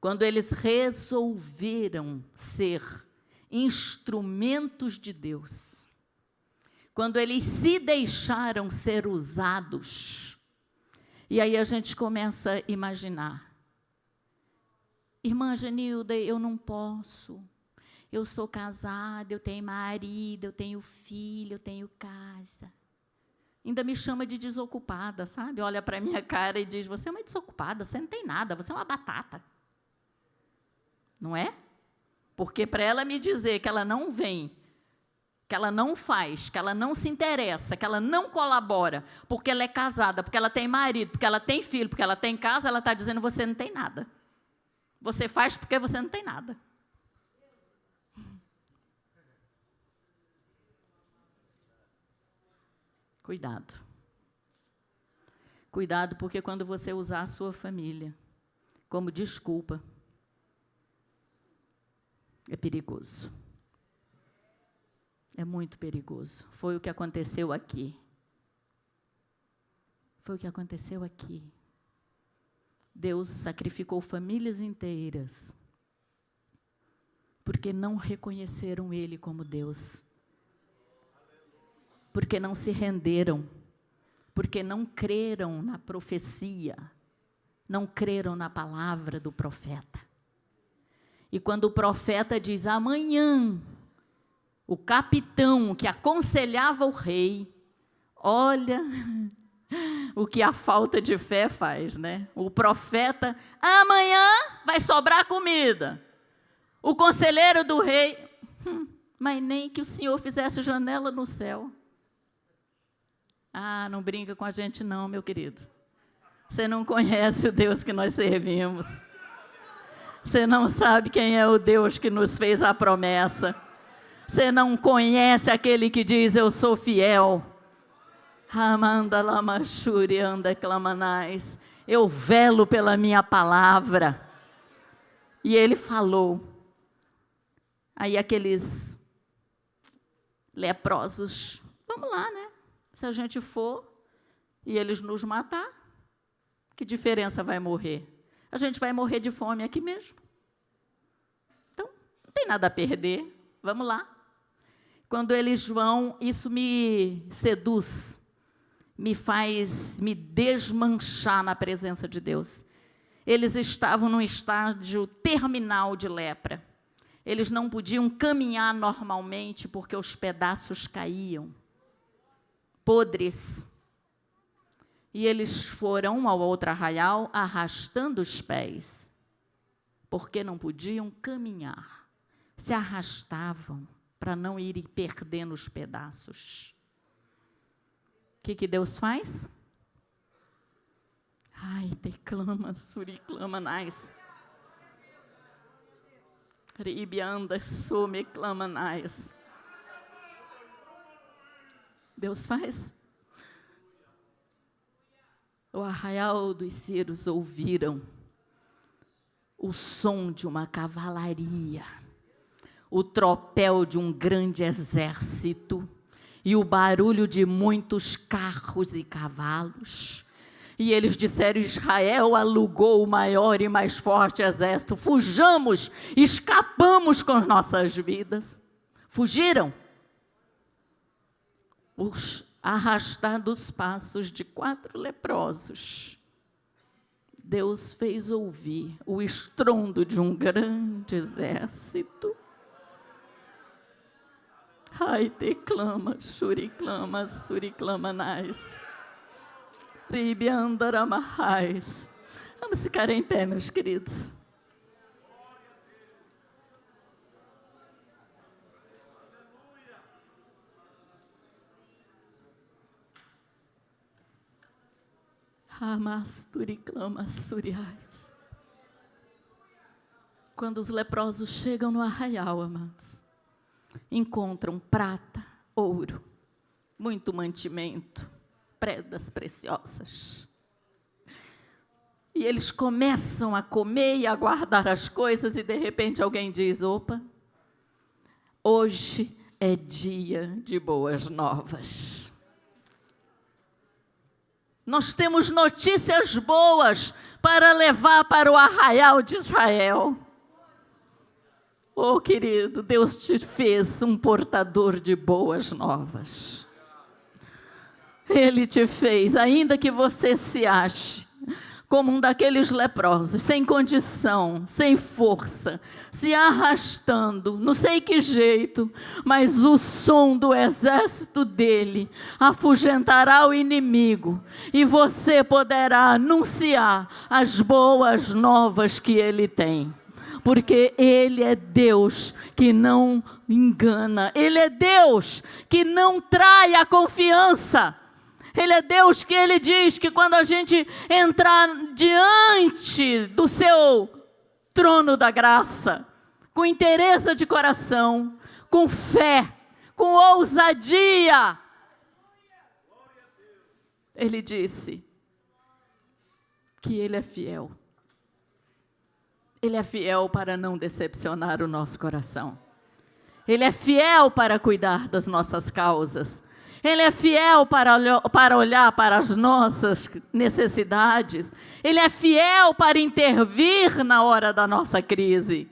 quando eles resolveram ser instrumentos de Deus, quando eles se deixaram ser usados, e aí a gente começa a imaginar, irmã Genilda, eu não posso, eu sou casada, eu tenho marido, eu tenho filho, eu tenho casa. Ainda me chama de desocupada, sabe? Olha para a minha cara e diz, você é uma desocupada, você não tem nada, você é uma batata. Não é? Porque para ela me dizer que ela não vem, que ela não faz, que ela não se interessa, que ela não colabora, porque ela é casada, porque ela tem marido, porque ela tem filho, porque ela tem casa, ela está dizendo, você não tem nada. Você faz porque você não tem nada. Cuidado. Cuidado, porque quando você usar a sua família como desculpa, é perigoso. É muito perigoso. Foi o que aconteceu aqui. Foi o que aconteceu aqui. Deus sacrificou famílias inteiras porque não reconheceram Ele como Deus. Porque não se renderam, porque não creram na profecia, não creram na palavra do profeta. E quando o profeta diz, amanhã, o capitão que aconselhava o rei, olha o que a falta de fé faz, né? O profeta, amanhã vai sobrar comida. O conselheiro do rei, mas nem que o Senhor fizesse janela no céu. Ah, não brinca com a gente não, meu querido. Você não conhece o Deus que nós servimos. Você não sabe quem é o Deus que nos fez a promessa. Você não conhece aquele que diz, eu sou fiel. Eu velo pela minha palavra. E ele falou. Aí aqueles leprosos, vamos lá, né? Se a gente for e eles nos matar, que diferença vai morrer? A gente vai morrer de fome aqui mesmo. Então, não tem nada a perder. Vamos lá. Quando eles vão, isso me seduz, me faz me desmanchar na presença de Deus. Eles estavam num estágio terminal de lepra. Eles não podiam caminhar normalmente porque os pedaços caíam. Podres. E eles foram ao outro arraial arrastando os pés, porque não podiam caminhar. Se arrastavam para não irem perdendo os pedaços. O que Deus faz? Ai, declama, suriclama, nais. Ribianda, some, clama, nais. Deus faz. O arraial dos Círios ouviram o som de uma cavalaria, o tropel de um grande exército e o barulho de muitos carros e cavalos. E eles disseram, Israel alugou o maior e mais forte exército. Fujamos, escapamos com as nossas vidas. Fugiram. Os arrastados passos de 4 leprosos, Deus fez ouvir o estrondo de um grande exército. Ai, declama, suriclama, suriclamanais. Ribiandaramahais. Vamos ficar em pé, meus queridos. Quando os leprosos chegam no arraial, amados, encontram prata, ouro, muito mantimento, pedras preciosas. E eles começam a comer e a guardar as coisas e de repente alguém diz, opa, hoje é dia de boas novas. Nós temos notícias boas para levar para o arraial de Israel. Oh, querido, Deus te fez um portador de boas novas. Ele te fez, ainda que você se ache como um daqueles leprosos, sem condição, sem força, se arrastando, não sei que jeito, mas o som do exército dele afugentará o inimigo e você poderá anunciar as boas novas que ele tem. Porque ele é Deus que não engana, ele é Deus que não trai a confiança. Ele é Deus que ele diz que quando a gente entrar diante do seu trono da graça, com inteireza de coração, com fé, com ousadia, ele disse que ele é fiel. Ele é fiel para não decepcionar o nosso coração. Ele é fiel para cuidar das nossas causas. Ele é fiel para olhar para as nossas necessidades. Ele é fiel para intervir na hora da nossa crise.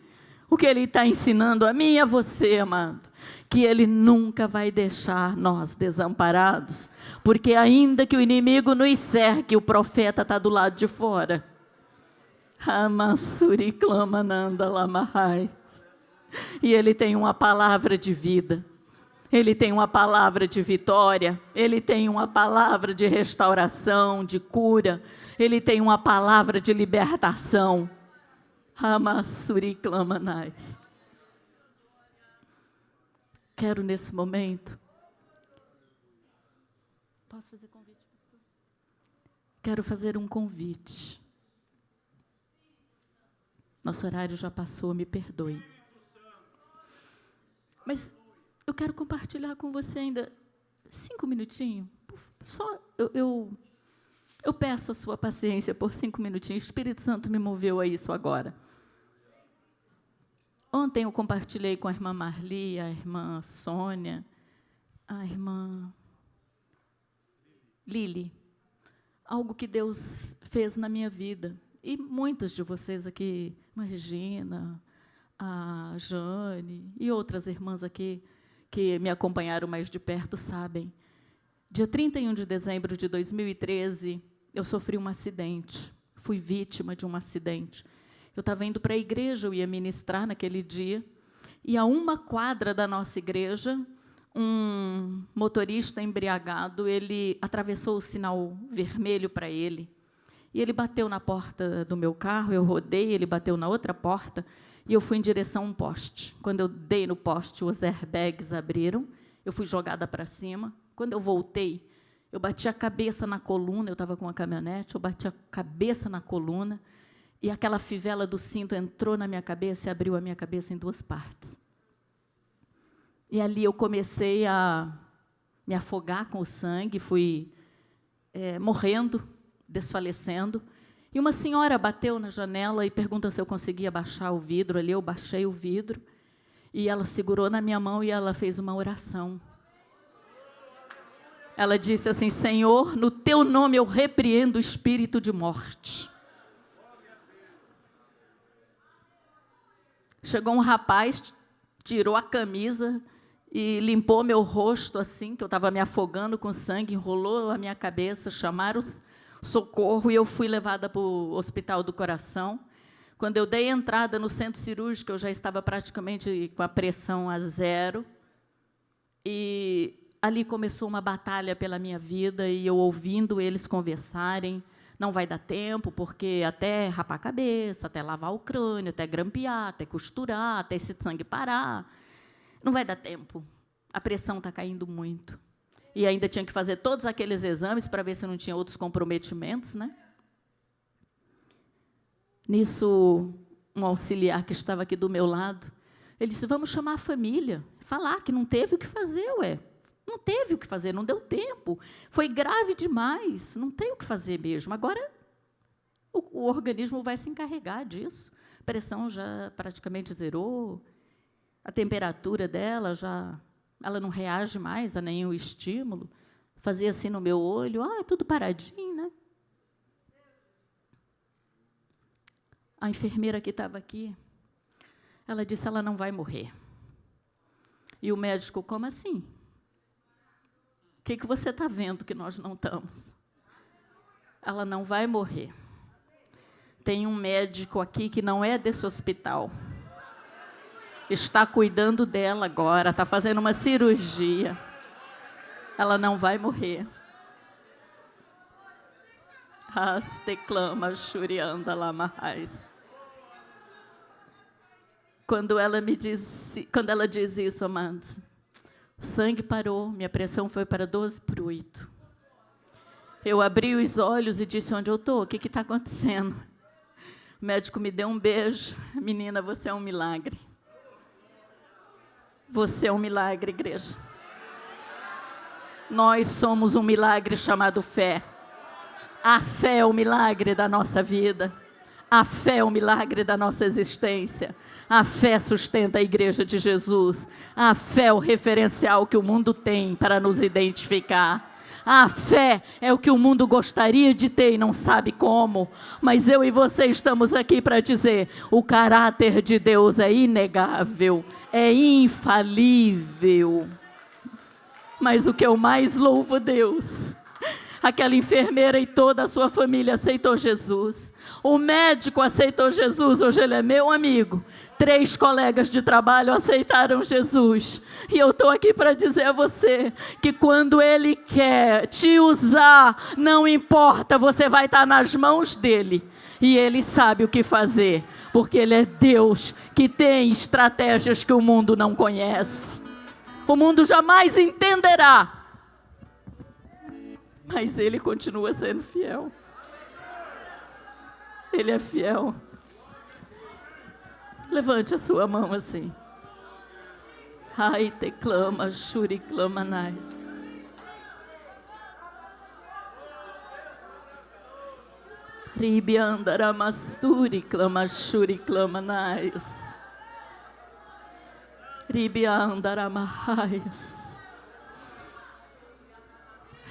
O que Ele está ensinando a mim e a você, amado, que Ele nunca vai deixar nós desamparados. Porque ainda que o inimigo nos cerque, o profeta está do lado de fora. Amassuri clama nanda lamahai. E Ele tem uma palavra de vida. Ele tem uma palavra de vitória, Ele tem uma palavra de restauração, de cura, Ele tem uma palavra de libertação. Amassuri clamanais. Quero nesse momento. Posso fazer convite, pastor? Quero fazer um convite. Nosso horário já passou, me perdoe. Mas eu quero compartilhar com você ainda 5 minutinhos. Só eu peço a sua paciência por 5 minutinhos. O Espírito Santo me moveu a isso agora. Ontem eu compartilhei com a irmã Marli, a irmã Sônia, a irmã Lili, algo que Deus fez na minha vida. E muitas de vocês aqui, a Regina, a Jane e outras irmãs aqui, que me acompanharam mais de perto, sabem. Dia 31 de dezembro de 2013, eu sofri um acidente. Fui vítima de um acidente. Eu estava indo para a igreja, eu ia ministrar naquele dia, e a 1 quadra da nossa igreja, um motorista embriagado, ele atravessou o sinal vermelho para ele, e ele bateu na porta do meu carro, eu rodei, ele bateu na outra porta, e eu fui em direção a um poste. Quando eu dei no poste, os airbags abriram, eu fui jogada para cima. Quando eu voltei, eu bati a cabeça na coluna, eu estava com uma caminhonete, eu bati a cabeça na coluna, e aquela fivela do cinto entrou na minha cabeça e abriu a minha cabeça em 2 partes. E ali eu comecei a me afogar com o sangue, fui morrendo, desfalecendo. E uma senhora bateu na janela e perguntou se eu conseguia baixar o vidro ali. Eu baixei o vidro e ela segurou na minha mão e ela fez uma oração. Ela disse assim: Senhor, no teu nome eu repreendo o espírito de morte. Chegou um rapaz, tirou a camisa e limpou meu rosto assim, que eu estava me afogando com sangue, enrolou a minha cabeça, chamaram socorro, e eu fui levada para o Hospital do Coração. Quando eu dei entrada no centro cirúrgico, eu já estava praticamente com a pressão a 0. E ali começou uma batalha pela minha vida, e eu ouvindo eles conversarem, não vai dar tempo, porque até rapar a cabeça, até lavar o crânio, até grampear, até costurar, até esse sangue parar, não vai dar tempo. A pressão está caindo muito. E ainda tinha que fazer todos aqueles exames para ver se não tinha outros comprometimentos, né? Nisso, um auxiliar que estava aqui do meu lado, ele disse: vamos chamar a família, falar que não teve o que fazer, ué. Não teve o que fazer, não deu tempo. Foi grave demais, não tem o que fazer mesmo. Agora, o organismo vai se encarregar disso. A pressão já praticamente zerou, a temperatura dela já... Ela não reage mais a nenhum estímulo. Fazia assim no meu olho, tudo paradinho, né? A enfermeira que estava aqui, ela disse: ela não vai morrer. E o médico: como assim? O que você está vendo que nós não estamos? Ela não vai morrer. Tem um médico aqui que não é desse hospital. Está cuidando dela agora, está fazendo uma cirurgia. Ela não vai morrer. Asteclama Shurianda Lamahais. Quando ela diz isso, amados, o sangue parou, minha pressão foi para 12/8. Eu abri os olhos e disse: onde eu estou? O que está acontecendo? O médico me deu um beijo. Menina, você é um milagre. Você é um milagre, igreja. Nós somos um milagre chamado fé. A fé é o milagre da nossa vida. A fé é o milagre da nossa existência. A fé sustenta a igreja de Jesus. A fé é o referencial que o mundo tem para nos identificar. A fé é o que o mundo gostaria de ter e não sabe como. Mas eu e você estamos aqui para dizer: o caráter de Deus é inegável, é infalível. Mas o que eu mais louvo a Deus, aquela enfermeira e toda a sua família aceitou Jesus. O médico aceitou Jesus, hoje ele é meu amigo. 3 colegas de trabalho aceitaram Jesus. E eu estou aqui para dizer a você que quando Ele quer te usar, não importa, você vai estar nas mãos dEle. E Ele sabe o que fazer, porque Ele é Deus que tem estratégias que o mundo não conhece. O mundo jamais entenderá. Mas Ele continua sendo fiel. Ele é fiel. Levante a sua mão assim. Ai, te clama, shuri clama nais. Ribi andara masturi clama shuri clama nais. Ribi andara mahais.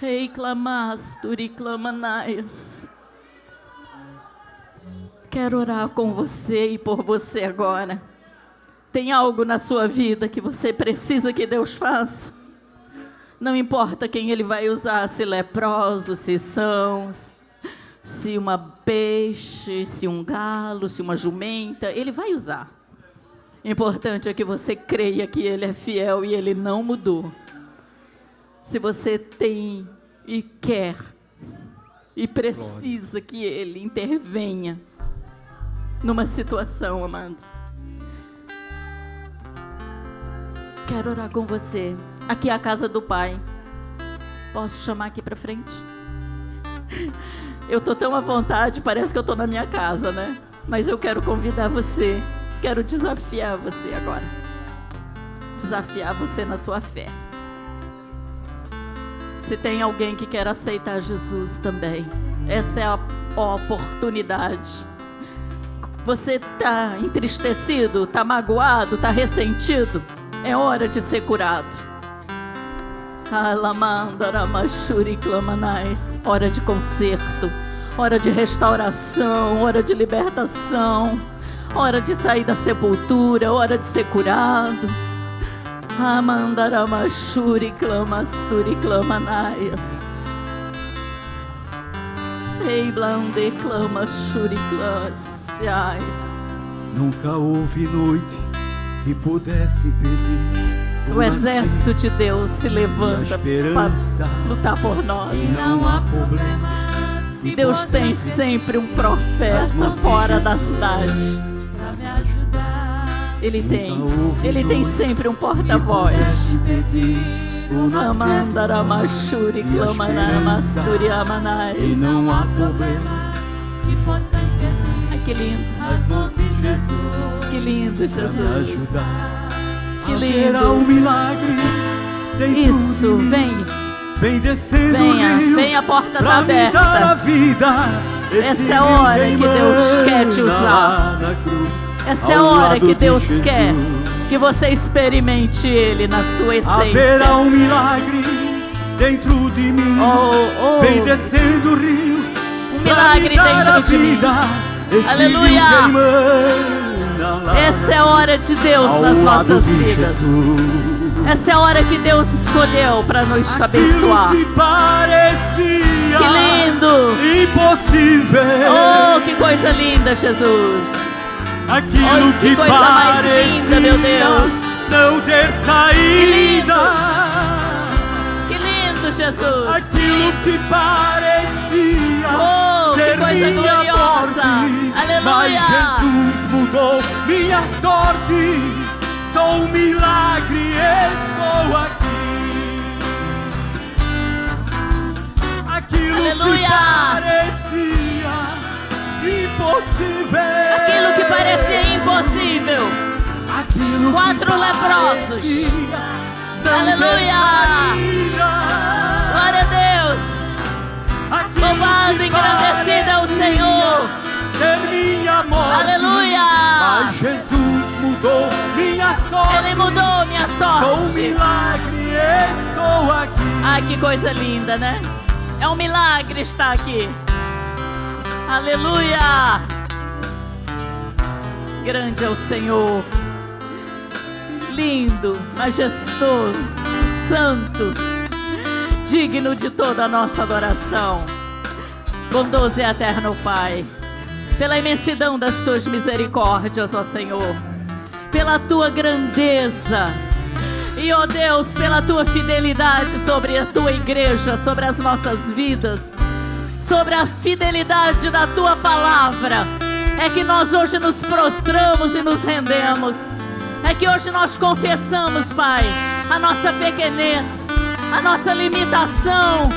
Rei clamasturi clama nais. Quero orar com você e por você agora. Tem algo na sua vida que você precisa que Deus faça? Não importa quem Ele vai usar, se leprosos, se sãos, se uma peixe, se um galo, se uma jumenta, Ele vai usar. O importante é que você creia que Ele é fiel e Ele não mudou. Se você tem e quer e precisa que Ele intervenha numa situação, amados, quero orar com você. Aqui é a casa do Pai. Posso chamar aqui para frente? Eu estou tão à vontade, parece que eu estou na minha casa, né? Mas eu quero convidar você. Quero desafiar você agora. Desafiar você na sua fé. Se tem alguém que quer aceitar Jesus também, essa é a oportunidade. Você está entristecido, está magoado, está ressentido? É hora de ser curado. Hora de conserto, hora de restauração, hora de libertação, hora de sair da sepultura, hora de ser curado. Amandaramashuri clamasturi clamanaias. Ei blande clama shuri classiais. Nunca houve noite que pudesse impedir o exército de Deus se levanta para lutar por nós. E não há problemas que Deus tem sempre um profeta fora da cidade. Ele tem sempre um porta-voz. Amandaramashuri clamanamasturi amanais. E não há problema que possa impedir. Ai, que lindo. As mãos de Jesus. Que lindo, Jesus. Que lindo. Haverá um milagre dentro Isso, de mim. vem. Descendo Venha, o rio, venha, a porta está pra me dar a aberta. vida. Essa é a hora que Deus quer te usar. Essa é a hora que Deus quer que você experimente Ele na sua essência. Haverá um milagre dentro de mim. Vem descendo o rio. Um milagre dentro de mim. Aleluia. Essa é a hora de Deus nas nossas vidas. Essa é a hora que Deus escolheu para nos abençoar. Que Que lindo. impossível. Oh, que coisa coisa linda, Jesus. Aquilo que que coisa mais linda, meu parecia Deus. não ter saída. Que lindo, Jesus. Aquilo que parecia ser que coisa minha gloriosa. morte. Aleluia. Mas Jesus mudou minha sorte. Sou um milagre, estou aqui. Aquilo Aleluia. que parecia impossível. Aquilo que parecia impossível. Aquilo 4 leprosos. Aleluia. Glória a Deus. Louvado e engrandecido é o Senhor. Ser minha morte. Aleluia. Mas Jesus mudou minha sorte. Ele mudou minha sorte. Sou um milagre, estou aqui. Ai, que coisa linda, né? É um milagre estar aqui. Aleluia. Grande é o Senhor. Lindo, majestoso, santo, digno de toda a nossa adoração. Bondoso e eterno Pai, pela imensidão das tuas misericórdias, ó Senhor, pela tua grandeza e, ó Deus, pela tua fidelidade sobre a tua igreja, sobre as nossas vidas, sobre a fidelidade da tua palavra, é que nós hoje nos prostramos e nos rendemos. É que hoje nós confessamos, Pai, a nossa pequenez, a nossa limitação,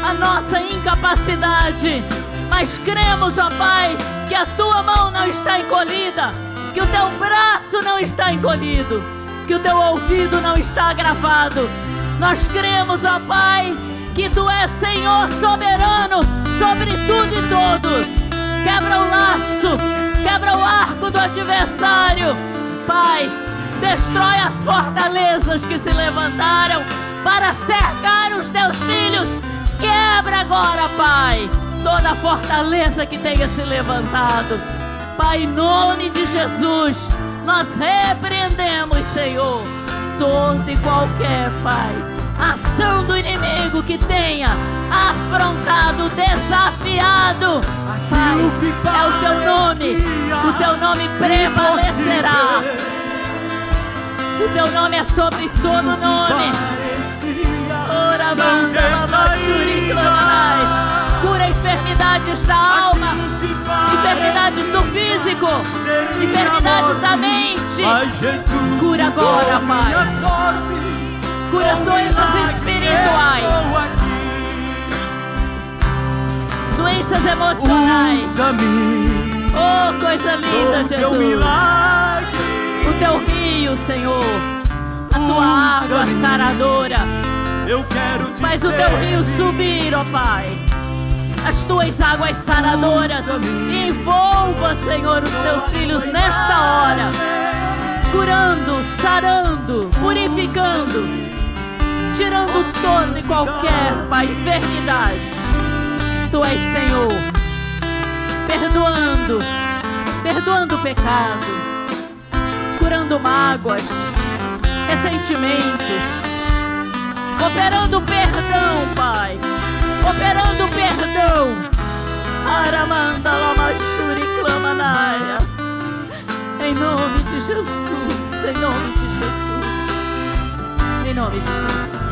a nossa incapacidade, mas cremos, ó Pai, que a tua mão não está encolhida, que o teu braço não está encolhido, que o teu ouvido não está agravado. Nós cremos, ó Pai, que tu és Senhor soberano sobre tudo e todos. Quebra o laço, quebra o arco do adversário. Pai, destrói as fortalezas que se levantaram para cercar os teus filhos. Quebra agora, Pai, toda a fortaleza que tenha se levantado. Pai, em nome de Jesus, nós repreendemos, Senhor, toda e qualquer, Pai, ação do inimigo que tenha afrontado, desafiado. Pai, é o teu nome prevalecerá. O teu nome é sobre todo nome. Ora, manda, cura enfermidades da alma, enfermidades do físico, enfermidades da mente. Cura agora, Pai. Cura doenças espirituais, doenças emocionais. Oh, coisa linda, Jesus. O teu rio, Senhor, a tua água saradora. Faz o teu rio subir, ó Pai, as tuas águas saradoras. Envolva, Senhor, os teus filhos nesta hora, curando, sarando, purificando, tirando toda e qualquer, Pai, enfermidade. Tu és, Senhor, perdoando o pecado, curando mágoas, ressentimentos, operando perdão, Pai, operando perdão. Aramanda lamachuri clamanaias. Em nome de Jesus, em nome de Jesus, em nome de Jesus.